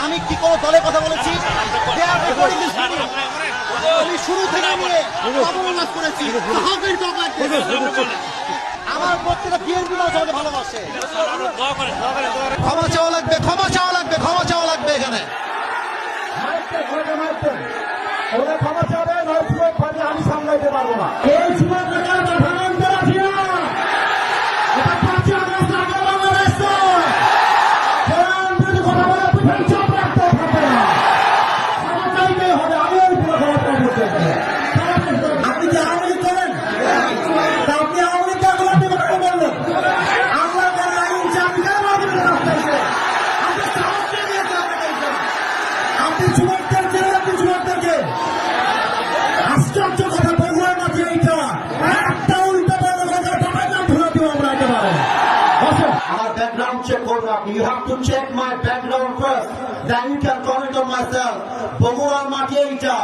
আমি কি কোনো দলের কথা বলেছি? আমি শুরু থেকে নিয়ে অবলাভ করেছি। আমার প্রত্যেকটা বিএনপি মানুষ আমাকে ভালোবাসে। ক্ষমা চাওয়া লাগবে, ক্ষমা চাওয়া লাগবে, ক্ষমা চাওয়া লাগবে এখানে। ক্ষমা চাবে আমি সামলাইতে পারবো না। এই আপনি কি আওয়ামী লীগ করেন? আপনি আওয়ামী লীগ আপনি কথা বললেন। আমরা আইন আপনি যুবকদের জেলে, আপনি যুবকদেরকে আশ্চর্য কথা বগুড়ার মাঝে এইটা একটা উল্টা বড় কথা বাবার নাম ধরে দিব আমরা একেবারে। আমার ব্যাকগ্রাউন্ড চেক করবেন আপনি। You have to check my background first, then you can comment on myself. বগুড়ার মাটি এইটা,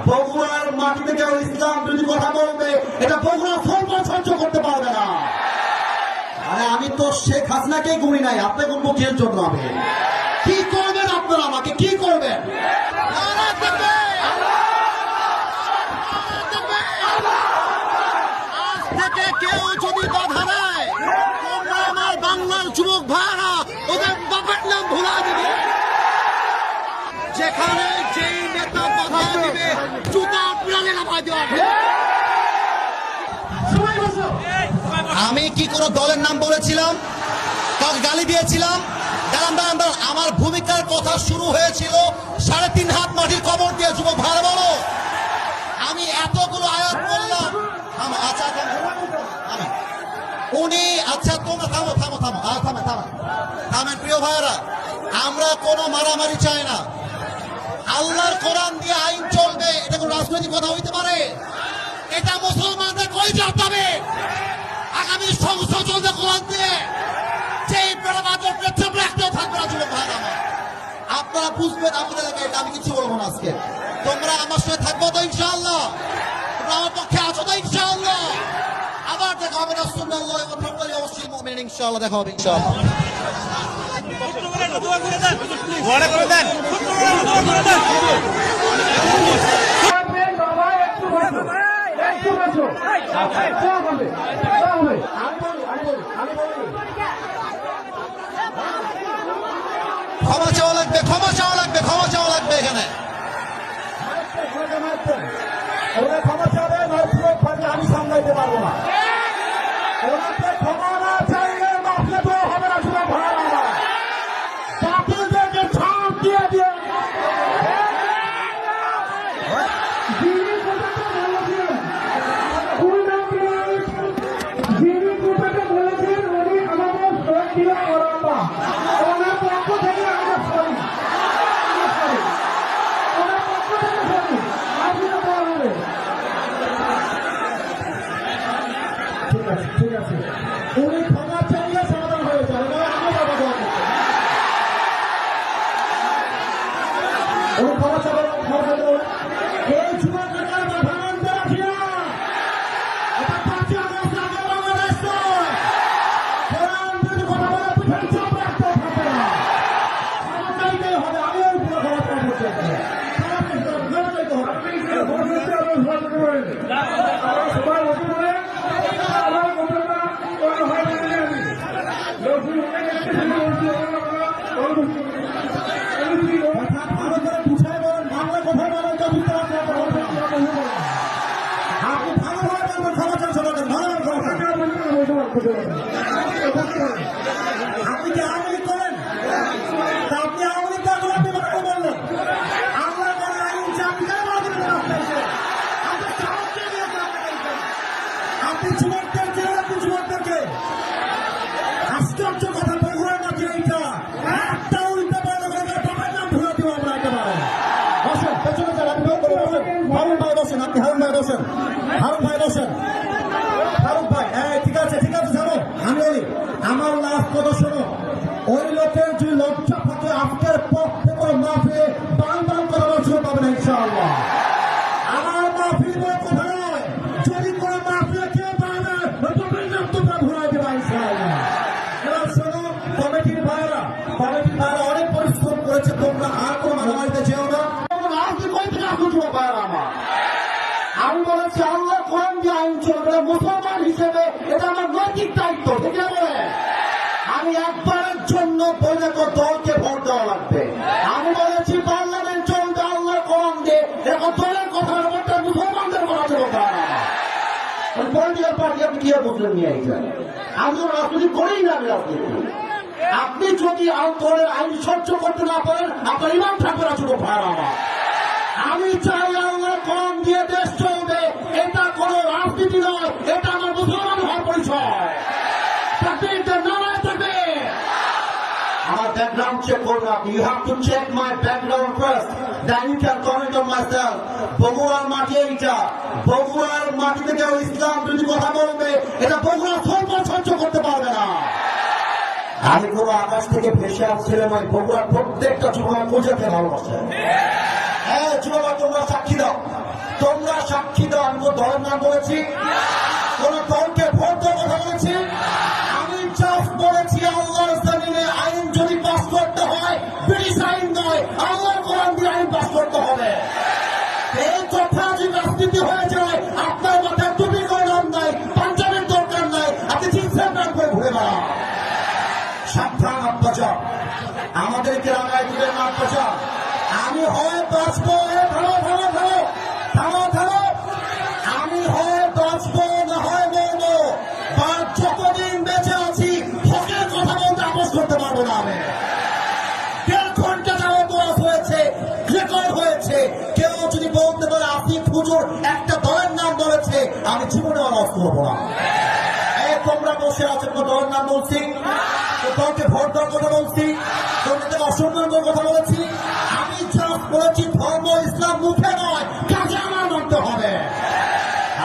বগুড়ার মাটিতে কেউ ইসলাম যদি কথা বলবে এটা বগুড়া সরকার সহ্য করতে পারবে না। আরে আমি তো শেখ হাসিনাকে গুনি নাই, আপনি কোন মুখের জন্য আমি কি করবেন? আপনারা আমাকে কি করবেন? কেউ যদি বাধা দেয়, তোমরা আমার বাংলার যুবক ভাইরা ওদের বাপের নাম ভুলা দিবে। যেখানে যেই নেতা বাধা দিবে জুতা প্রাণে নামাই দেওয়া হবে। আমি কি কোন দলের নাম বলেছিলাম? কাউকে গালি দিয়েছিলাম? দাঁড়ান দাঁড়ান দাঁড়ান, আমার ভূমিকার কথা শুরু হয়েছিল 3.5 হাত মাটির কবর দিয়ে। যুবক ভালো বলো, আমি এতগুলো আয়াত বললাম। আচ্ছা উনি, আচ্ছা তোমরা থামো থামো থামো থামেন থামেন থামেন প্রিয় ভাইয়েরা, আমরা কোনো মারামারি চাই না। আল্লাহর কোরআন দিয়ে আইন চলবে, এটা কোনো রাজনৈতিক কথা হইতে পারে? এটা মুসলমানদের কই যাবে? আগামী সংসদ চলবে কোরআন দিয়ে, সেই রাখতেও থাকবে না। যুবক ভাইয়েরা আমার, আপনারা বুঝবেন আপনাদের এলাকায়, এটা আমি কিছু বলবো না আজকে। তোমরা আমার সঙ্গে থাকবো তো ইনশাআল্লাহ? তোমরা আমার পক্ষে আছো তো ইনশাআল্লাহ? আবার দেখা হবে রাসূলুল্লাহ ওয়া তাআলা ওয়াসিল মুমিনিন, ইনশাআল্লাহ দেখা হবে ইনশাআল্লাহ। ক্ষমা চাওয়া লাগবে, ক্ষমা চাওয়া লাগবে, ক্ষমা চাওয়া লাগবে এখানে। ক্ষমা চাবে আমি সামলাইতে পারবো না। ওনাকে ক্ষমা না চাইলে মাফলে তো হবে না। শুধু ভাড়া না বাতিলদেরকে ছাড় দিয়ে দিয়ে ঠিক আছে, উনি ক্ষমা চাইলে সমাধান হয়ে যায়। আমি বাবা দোয়া করতে উনি ক্ষমা চাইলে এই যুবকের ভাঙানতে রাখি না। এটা 5 আগস্ট আগে বাংলাদেশ নয়। কোরআন যদি কথা বলে পিঠের চাপ রাখতে থাকবে না। ক্ষমা চাইতেই হবে। আমি ওই পুরো ক্ষমা চাই করতে হবে। আপনি কি আওয়ামী লীগ করেন? আপনি আওয়ামী লীগ আপনি কথা বললেন। আমরা আইন আপনি যুবকদের জেলে, আপনি যুবকদেরকে আশ্চর্য কথা বগুড়ার মাঝে এইটা একটা উল্টা বড় কথা বাবার নাম ধরে দিব আমরা একেবারে। বসেন পেছনে যান, আপনি হারুন ভাই বসেন, আপনি হারুন ভাই বসেন, হারুন ভাই বসেন, হারুন ভাই। হ্যাঁ ঠিক আছে ঠিক আছে, জানো আমি বলি আমার লাস্ট কথা শোনো। ওই লোকের যদি লজ্জা থাকে আজকের পথ থেকে মাফে বান বান করার সুযোগ পাবে না ইনশাআল্লাহ। আমার মাফির কথা নয়, যদি কোনো মাফিয়া কেউ পাবে তোমরা ঘুরাই দেবা ইনশাআল্লাহ। এবার শোনো কমিটির মুসলমান হিসেবে এটা আমার নৈতিক দায়িত্ব, ঠিক আছে? আমি একবারের জন্য বলে দলকে ভোট দেওয়া লাগবে। আমি বলেছি পার্লামেন্ট চলবে আল্লাহর কোরআন দিয়ে, এরকম দলের কথা ব্যাপারটা মুসলমানদের কথা চলবে না। পলিটিক্যাল পার্টি আপনি কি বুঝলেন নিয়ে এইটা? আমি তো রাজনীতি করেই না, আমি রাজনীতি। আপনি যদি দলের আইন সহ্য করতে না পারেন, আপনার ইমাম থাকবে না, ছোট ভাই আমার। আমি চাই আল্লাহর কোরআন দিয়ে দেশ চলবে, এটা কোন রাজনীতি নয়, এটা আমার মুসলমান হওয়ার পরিচয়। তাকবীর, নারায়ে তাকবীর। আমার ব্যাকগ্রাউন্ড চেক করবেন আপনি। You have to check my background first, then you can comment on myself. বগুড়ার মাটি এইটা, বগুড়ার মাটিতে কেউ ইসলাম যদি কথা বলবে, এটা বগুড়া সহ্য করতে পারবে না। আমি কোনো আকাশ থেকে ভেসে আসছিলাম, ওই বগুড়ার প্রত্যেকটা যুবক পূজাকে ভালোবাসে। হ্যাঁ যুবক, তোমরা সাক্ষী দাও, তোমরা সাক্ষী দাও। আমি তো দলের নাম বলেছি, কোন দলকে ভোট দেওয়ার কথা বলেছি? আমি জাস্ট বলেছি আল্লাহর জমিনে আইন যদি পাস করতে হয়, ব্রিটিশ আইন নয়, আল্লাহর কোরআন দিয়ে আইন পাস করতে হবে। এই কথা যদি রাজনীতি হয়ে যায়, আপনার মাথায় টুপি করার নাই, পাঞ্জাবের দরকার নাই, আপনি জিন্সের প্যান্ট করে ঘুরে বেড়ান। সাবধান আব্বাজা, আমাদেরকে রাগায় দিবেন না আব্বাজা। আমি হয় বাঁচবো, থামো, আমি হয় বাঁচবো না হয় মরবো, বা যতদিন বেঁচে আছি হকের কথা বলতে আপোষ করতে পারবো না। আমি 1.5 ঘন্টা যাওয়া ওয়াজ হয়েছে, রেকর্ড হয়েছে। কেউ যদি বলতে পারে আসিফ হুজুর একটা দলের নাম বলেছে, আমি জীবনে ওয়াজ করবো না। তোমরা বসে আছো, দলের নাম বলছি, দলকে ভোট দেওয়ার কথা বলছি, তোমাকে অসম্মান করার কথা বলেছি? আমি জাস্ট বলেছি ধর্ম ইসলাম মুখে নয়, কাজে আমার মানতে হবে।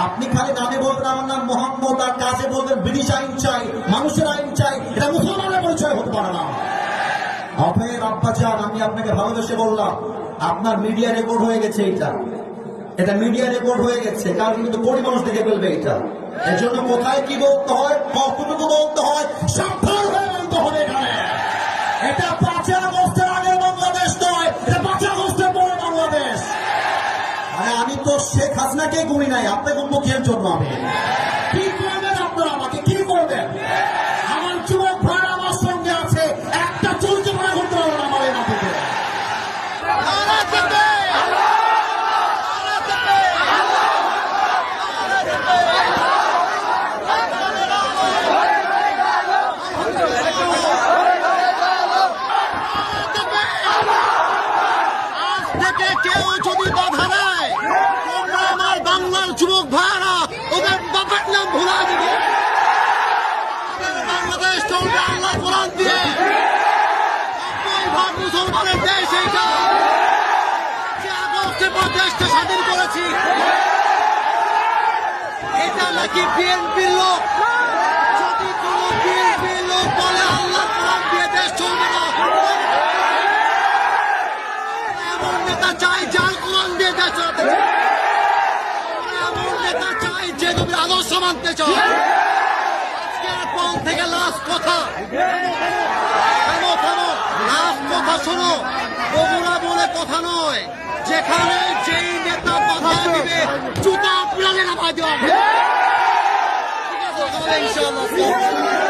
আপনি খালি নামে বলবেন আমার নাম মোহাম্মদ, আর কাজে বলবেন ব্রিটিশ আইন চাই, মানুষের আইন চাই, এটা মুসলমানের পরিচয় হতে পারে না। অতএব আব্বাজান, আমি আপনাকে ভালোবেসে বললাম, আপনার মিডিয়া রেকর্ড হয়ে গেছে, এটা মিডিয়া রেকর্ড হয়ে গেছে, কারণ কিন্তু কোটি মানুষ দেখে ফেলবে এটা। এর জন্য কোথায় কি বলতে হয়, কতটুকু বলতে হয়, সাবধান হয়ে বলতে হবে। এখানে এটা 5 আগস্টের আগের বাংলাদেশ নয়, এটা 5 আগস্টের পরে বাংলাদেশ। আমি তো শেখ হাসিনাকে গুনি নাই, আপনাকে মুখের জন্য আমি কি করবেন? আপনারা আমাকে কি করবেন? আমার যুবক ভাই আমার সঙ্গে আছে, একটা চুলকে মনে করতে পারবো না আমার এই মাটিতে। কেউ যদি বাধা দেয়, তোমরা আমার বাংলার যুবক ভাইরা ওদের বাপের নাম ভুলা দিবে। বাংলাদেশ চলবে আল্লাহ কোরআন দিয়ে, ভাগ মুসলমানের দেশ। এইটা যে আগস্টের পর দেশটা স্বাধীন করেছি, এটা নাকি বিএনপির লোক। যদি কোন বিএনপির লোক বলে আল্লাহ কোরআন দিয়ে দেশ চলবে না, এমন নেতা চাই যার কোরআন দিয়ে দেশ চলতে, এমন নেতা চাই যে তুমি আদর্শ মানতে চাও। আজকের পর থেকে লাস্ট কথা, লাস্ট কথা শোনো, বগুড়া বলে কথা নয়, যেখানে যেই নেতা বাধা দিবে জুতা প্রাণে নামায় দেওয়া হবে। ঠিক আছে, ইনশাআল্লাহ।